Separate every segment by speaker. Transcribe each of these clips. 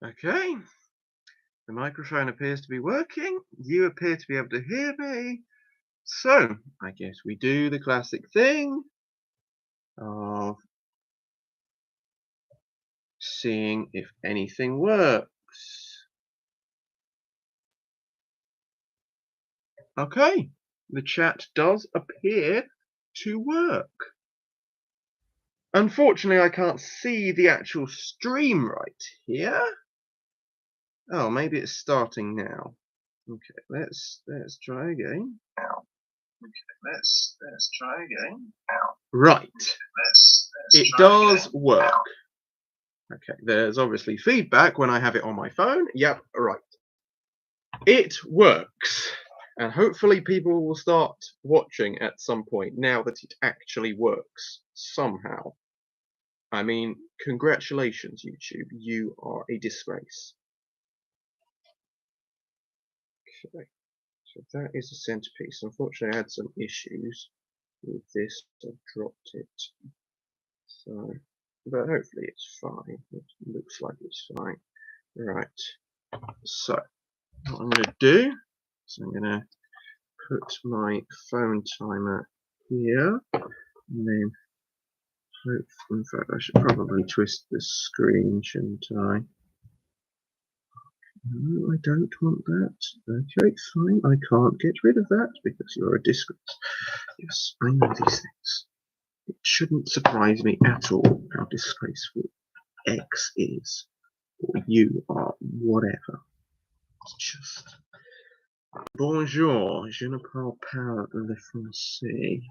Speaker 1: Okay, the microphone appears to be working. You appear to be able to hear me. So, I guess we do the classic thing of seeing if anything works. Okay, the chat does appear to work. Unfortunately, I can't see the actual stream right here. Oh, maybe it's starting now. Okay, let's try again. Let's try again. Right. It does work. Okay, there's obviously feedback when I have it on my phone. Yep, right. It works. And hopefully people will start watching at some point now that it actually works somehow. I mean, congratulations, YouTube. You are a disgrace. Okay, so that is a centerpiece. Unfortunately, I had some issues with this. I dropped it. So, but hopefully it's fine. It looks like it's fine. Right. So, what I'm going to do is I'm going to put my phone timer here, and then hopefully, in fact, I should probably twist the screen, shouldn't I? No, I don't want that. Okay, fine. I can't get rid of that because you're a disgrace. Yes, I know these things. It shouldn't surprise me at all how disgraceful X is, or you are, whatever. It's just. Bonjour, je ne parle pas le français.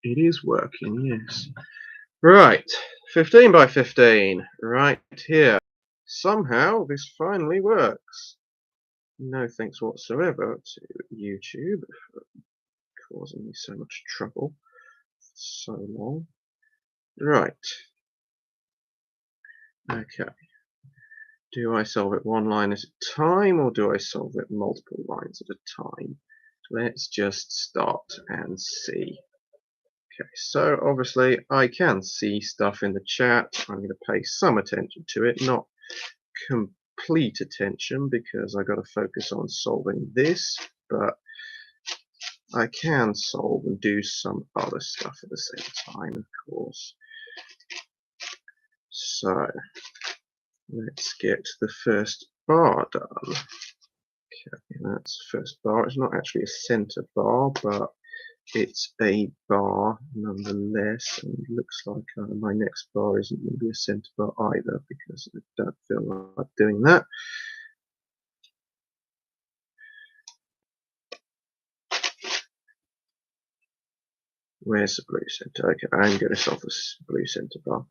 Speaker 1: It is working, yes. Right, 15 by 15, right here. Somehow this finally works. No thanks whatsoever to YouTube for causing me so much trouble for so long. Right. Okay. Do I solve it one line at a time, or do I solve it multiple lines at a time? Let's just start and see. Okay, so obviously I can see stuff in the chat. I'm going to pay some attention to it, not complete attention because I got to focus on solving this, but I can solve and do some other stuff at the same time, of course. So let's get the first bar done. Okay, that's the first bar. It's not actually a center bar, but it's a bar nonetheless, and it looks like my next bar isn't going to be a center bar either because I don't feel like doing that. Where's the blue center? Okay, I'm going to solve this blue center bar.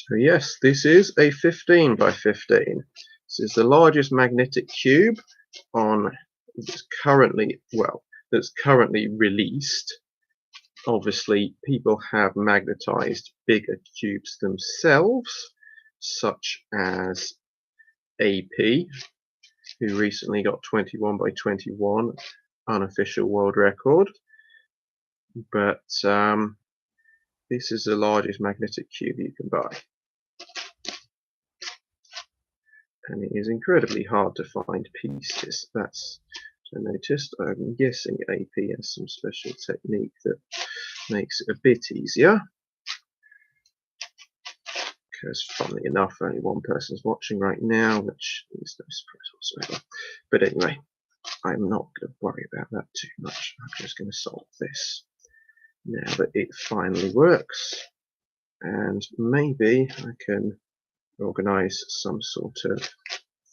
Speaker 1: So yes, this is a 15 by 15. This is the largest magnetic cube on that's currently released. Obviously, people have magnetized bigger cubes themselves, such as AP, who recently got 21 by 21 unofficial world record. But this is the largest magnetic cube you can buy. And it is incredibly hard to find pieces. That's what I noticed. I'm guessing AP has some special technique that makes it a bit easier. Because, funnily enough, only one person's watching right now, which is no surprise whatsoever. But anyway, I'm not going to worry about that too much. I'm just going to solve this now that it finally works. And maybe I can organize some sort of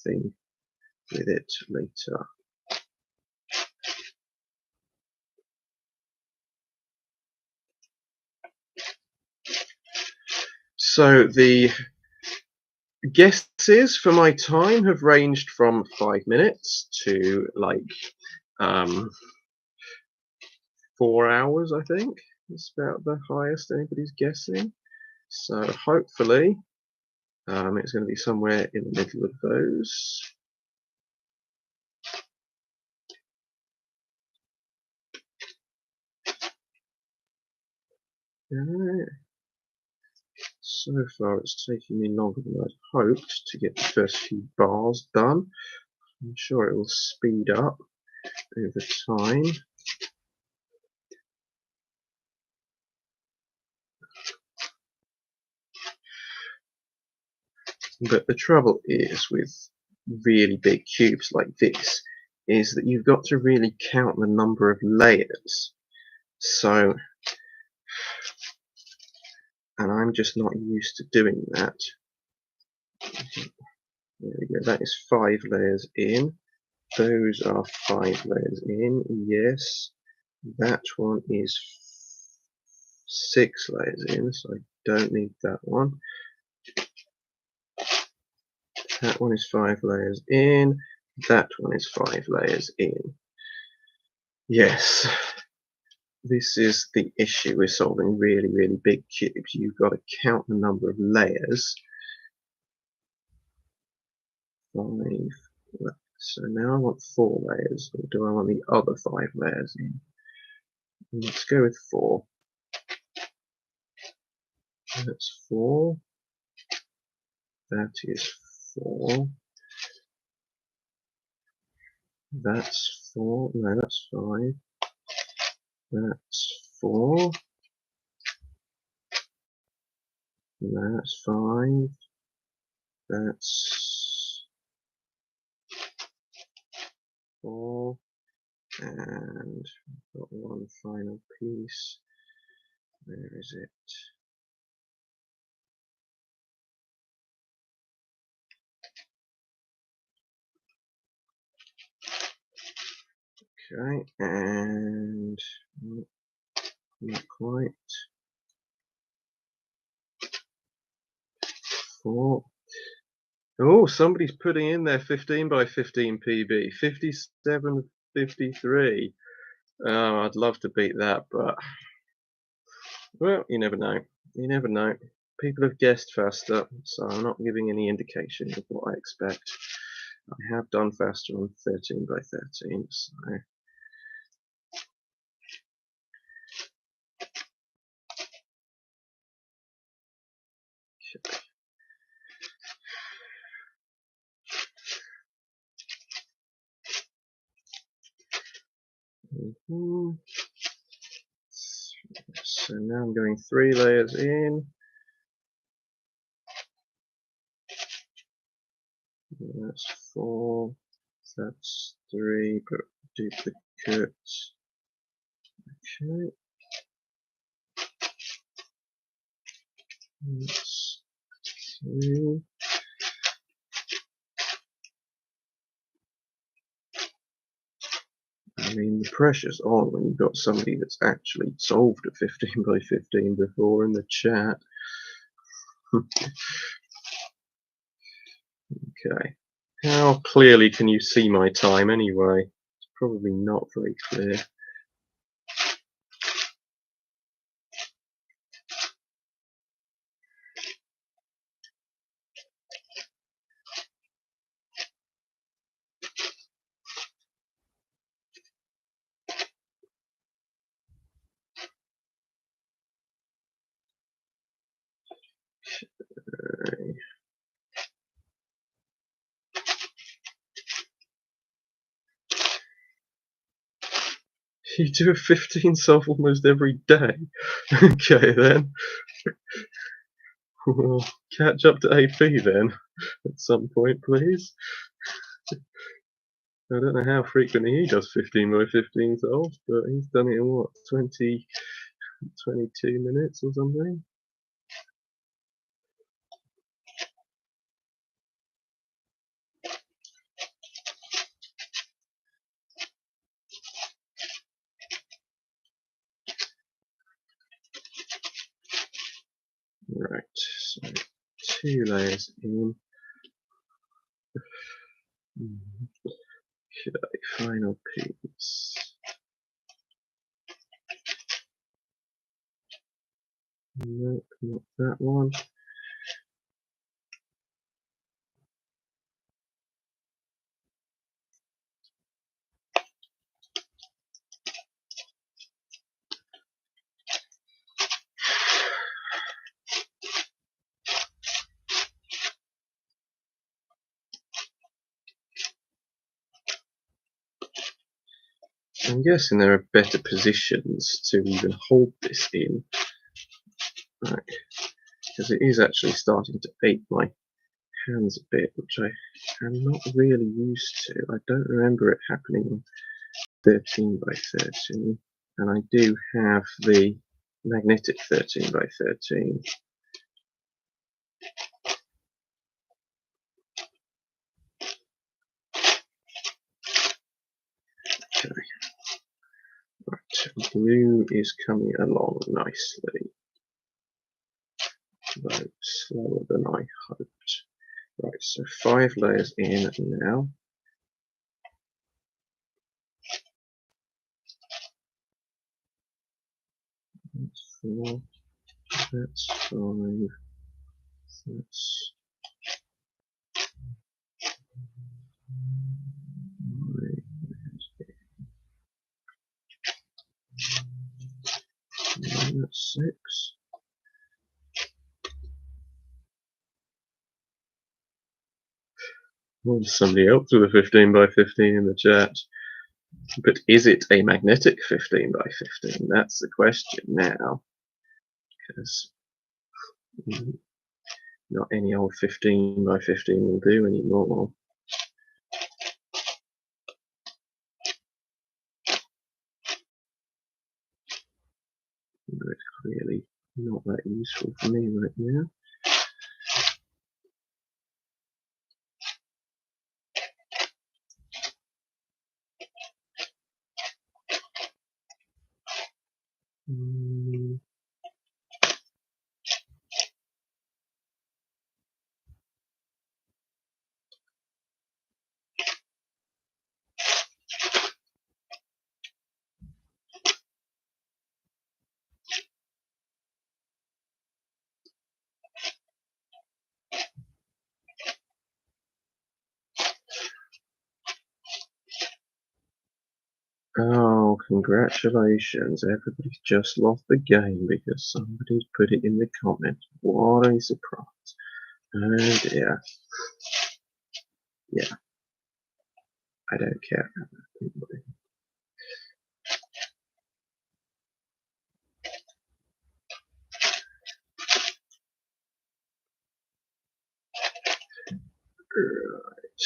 Speaker 1: thing with it later. So the guesses for my time have ranged from 5 minutes to like 4 hours, I think. It's about the highest anybody's guessing. So hopefully it's going to be somewhere in the middle of those. Okay. So far it's taking me longer than I'd hoped to get the first few bars done. I'm sure it will speed up over time. But the trouble is with really big cubes like this is that you've got to really count the number of layers. So, and I'm just not used to doing that. There we go, that is 5 layers in. Those are 5 layers in, yes. That one is 6 layers in, so I don't need that one. That one is 5 layers in. That one is 5 layers in. Yes, this is the issue with solving really, really big cubes. You've got to count the number of layers. 5. So now I want 4 layers, or do I want the other 5 layers in? Let's go with 4. That's 4. That is 4. That's 4. No, that's 5. That's 4. That's 5. That's 4. And we've got one final piece. Where is it? Okay, and not quite. 4. Oh, somebody's putting in their 15 by 15 PB. 57.53. Oh, I'd love to beat that, but well, you never know. You never know. People have guessed faster, so I'm not giving any indication of what I expect. I have done faster on 13 by 13, so so now I'm going 3 layers in. That's 4. That's 3. But duplicate. Okay. That's 3. I mean, the pressure's on when you've got somebody that's actually solved a 15 by 15 before in the chat. Okay. How clearly can you see my time anyway? It's probably not very clear. You do a 15 solve almost every day. Okay then. We'll catch up to AP then at some point, please. I don't know how frequently he does 15 by 15 solves, but he's done it in what, 22 minutes or something? Right, so 2 layers in. Okay, final piece. Nope, not that one. I'm guessing there are better positions to even hold this in, right, because it is actually starting to ache my hands a bit, which I am not really used to. I don't remember it happening on 13 by 13, and I do have the magnetic 13 by 13. Okay. Right, blue is coming along nicely, though slower than I hoped. Right, so 5 layers in now. That's 4, that's 5, that's 5, that's 6. Well, somebody else with a 15 by 15 in the chat. But is it a magnetic 15 by 15? That's the question now. Because not any old 15 by 15 will do anymore. But it's clearly not that useful for me right now. Oh, congratulations. Everybody's just lost the game because somebody's put it in the comments. What a surprise. Oh dear. Yeah, I don't care about that anybody. Right.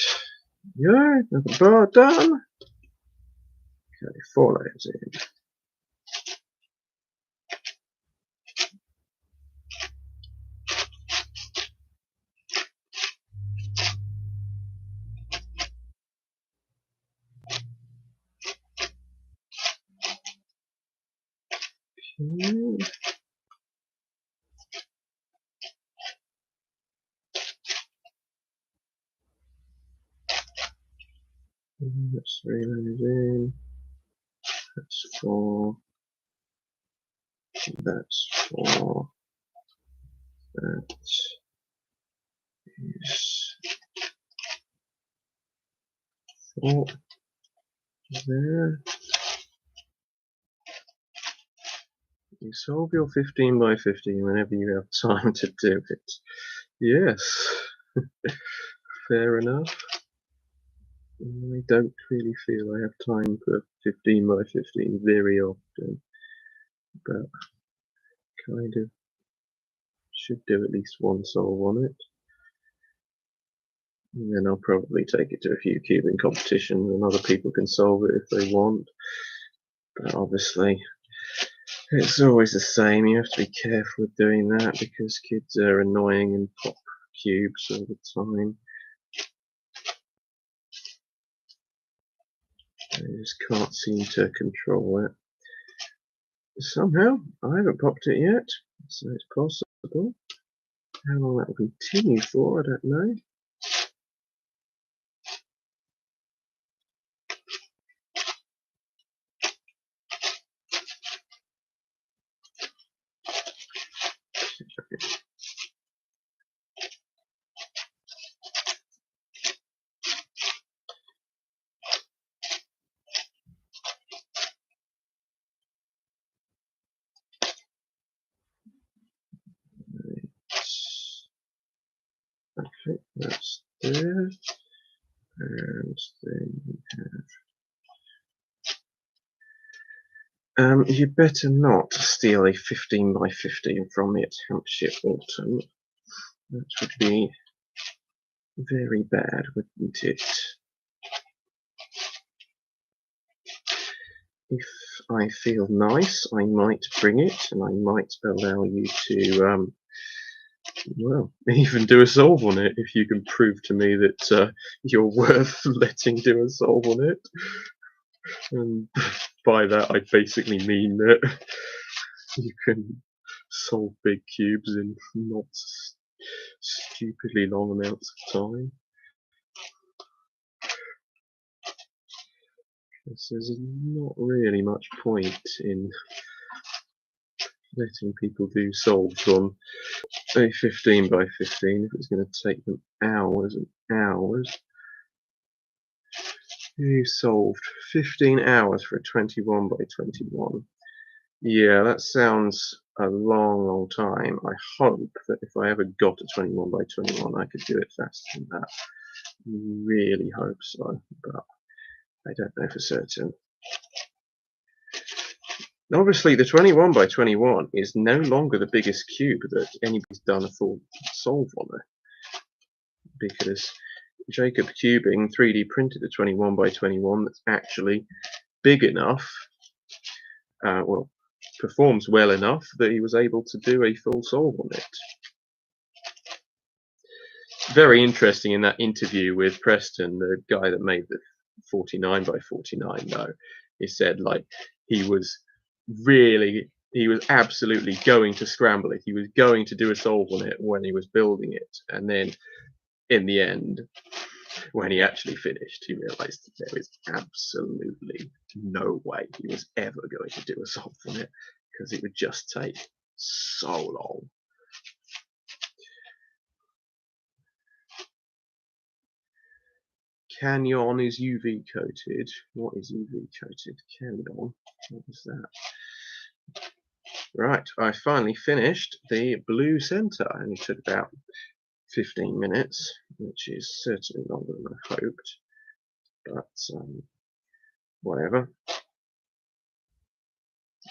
Speaker 1: Yeah, another bar done. Okay, 4 layers in. Okay. That's 3 layers in. That's 4. That's 4. That is 4 there. You solve your 15 by 15 whenever you have time to do it. Yes, fair enough. I don't really feel I have time for 15 by 15 very often, but kind of should do at least one solve on it. And then I'll probably take it to a few cubing competitions and other people can solve it if they want. But obviously, it's always the same. You have to be careful with doing that because kids are annoying and pop cubes all the time. They just can't seem to control it. Somehow, I haven't popped it yet, so it's possible. How long that will continue for, I don't know. Okay, that's there. And then we have You better not steal a 15 by 15 from me at Hampshire Autumn. That would be very bad, wouldn't it? If I feel nice, I might bring it, and I might allow you to, well, even do a solve on it if you can prove to me that you're worth letting do a solve on it. And by that, I basically mean that you can solve big cubes in not stupidly long amounts of time. Because there's not really much point in letting people do solves on a 15 by 15 if it's going to take them hours and hours. You solved 15 hours for a 21 by 21. Yeah, that sounds a long, long time. I hope that if I ever got a 21 by 21, I could do it faster than that. Really hope so, but I don't know for certain. Obviously, the 21 by 21 is no longer the biggest cube that anybody's done a full solve on it, because Jacob Cubing 3D printed a 21 by 21 that's actually big enough, well, performs well enough that he was able to do a full solve on it. Very interesting in that interview with Preston, the guy that made the 49 by 49 though, he said like he was absolutely going to scramble it. He was going to do a solve on it when he was building it, and then in the end, when he actually finished, he realized that there is absolutely no way he was ever going to do a solve on it, because it would just take so long. Canyon is UV coated. What is UV coated? Canyon. What was that? Right, I finally finished the blue center, and it took about 15 minutes, which is certainly longer than I hoped, but whatever.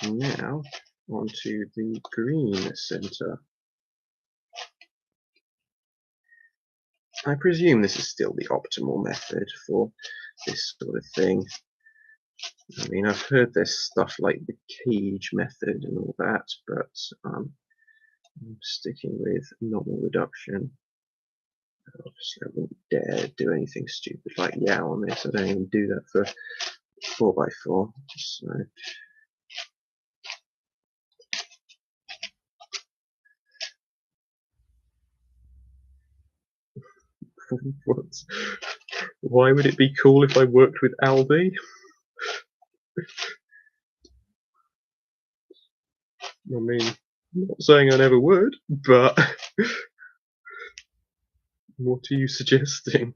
Speaker 1: Now, onto the green center. I presume this is still the optimal method for this sort of thing. I mean, I've heard there's stuff like the cage method and all that, but I'm sticking with normal reduction. Obviously, I wouldn't dare do anything stupid like Yao on this. I don't even do that for 4x4. So. What? Why would it be cool if I worked with Aldi? I mean, I'm not saying I never would, but what are you suggesting?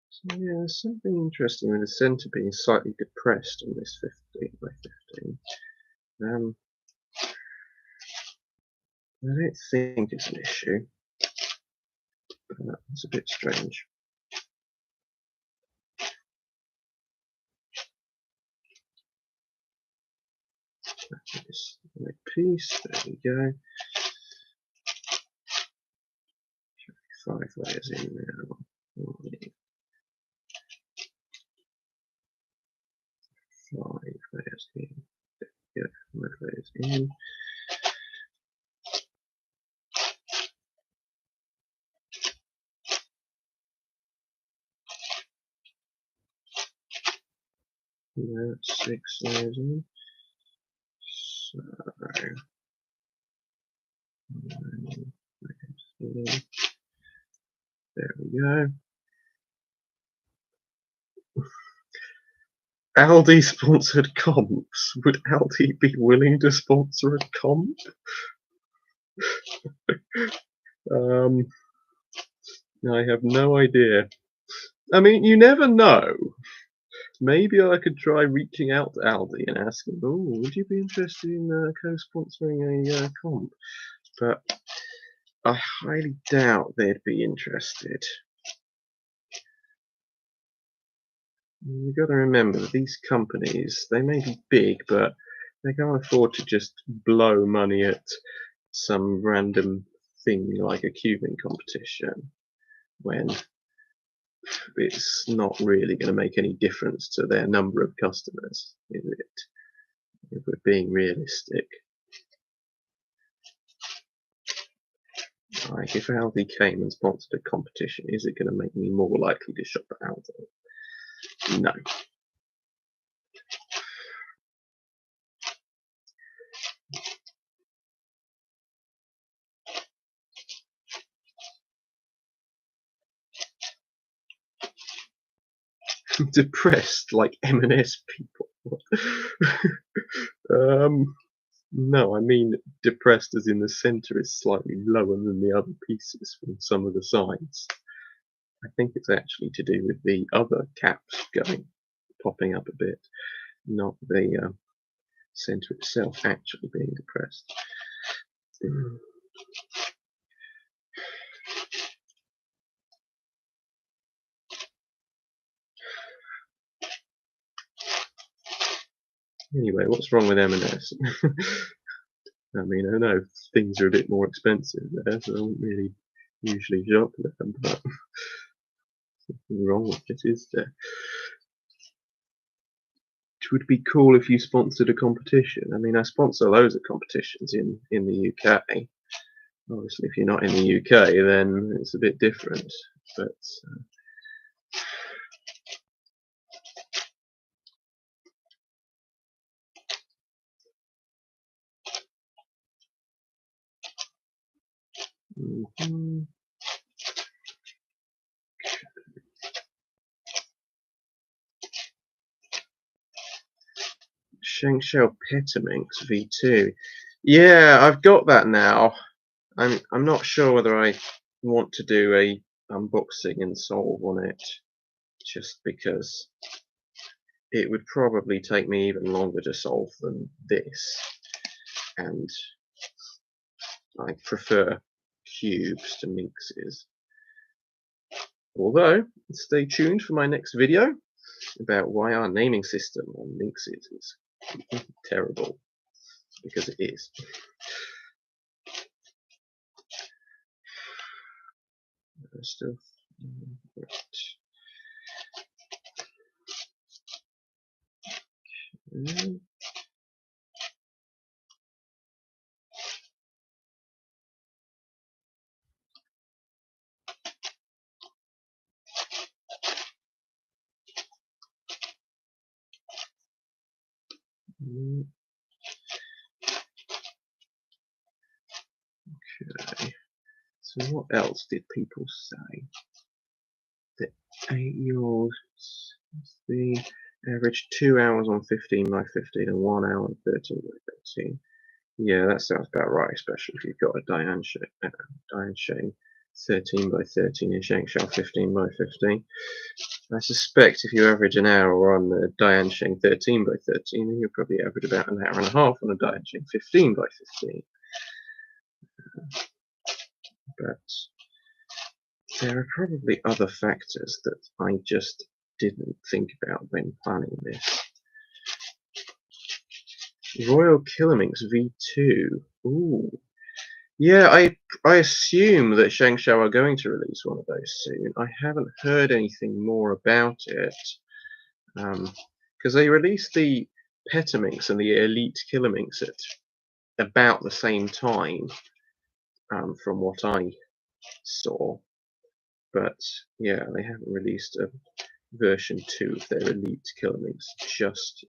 Speaker 1: So yeah, there's something interesting with the centre being slightly depressed on this 15 by 15. I don't think it's an issue, but it's a bit strange. Just my piece, there we go. 5 layers in now. 5 layers in. Yeah, 5 layers in. That's 6 layers in. So, there we go. Aldi sponsored comps. Would Aldi be willing to sponsor a comp? I have no idea. I mean, you never know. Maybe I could try reaching out to Aldi and asking, "Oh, would you be interested in co-sponsoring a comp?" But I highly doubt they'd be interested. You've got to remember that these companies, they may be big, but they can't afford to just blow money at some random thing like a cubing competition when it's not really going to make any difference to their number of customers, is it? If we're being realistic. Like, if Aldi came and sponsored a competition, is it going to make me more likely to shop at Aldi? No. Depressed like M&S people. No, I mean depressed as in the centre is slightly lower than the other pieces from some of the sides. I think it's actually to do with the other caps popping up a bit, not the centre itself actually being depressed. Anyway, what's wrong with M&S? I mean, I know things are a bit more expensive there, so I wouldn't really usually shop there, but nothing wrong with it, is there? It would be cool if you sponsored a competition. I mean, I sponsor loads of competitions in the UK. Obviously, if you're not in the UK, then it's a bit different. But mhm. Shengshou Petaminx V2. Yeah, I've got that now. I'm not sure whether I want to do a unboxing and solve on it, just because it would probably take me even longer to solve than this, and I prefer cubes to minxes. Although, stay tuned for my next video about why our naming system on minxes is terrible, because it is. Still, right. Okay. So what else did people say? The 8-year-olds, the average 2 hours on 15 by 15 and 1 hour on 13 by 13. Yeah, that sounds about right, especially if you've got a Diansheng 13 by 13 and Shengshou 15 by 15. I suspect if you average an hour on the Diansheng 13 by 13, then you'll probably average about an hour and a half on a Diansheng 15 by 15. But there are probably other factors that I just didn't think about when planning this. Royal Killerminx V2. Ooh. Yeah, I assume that Shengshou are going to release one of those soon. I haven't heard anything more about it. Because they released the Petaminx and the Elite Killerminx at about the same time, from what I saw. But yeah, they haven't released a version 2 of their Elite Killerminx just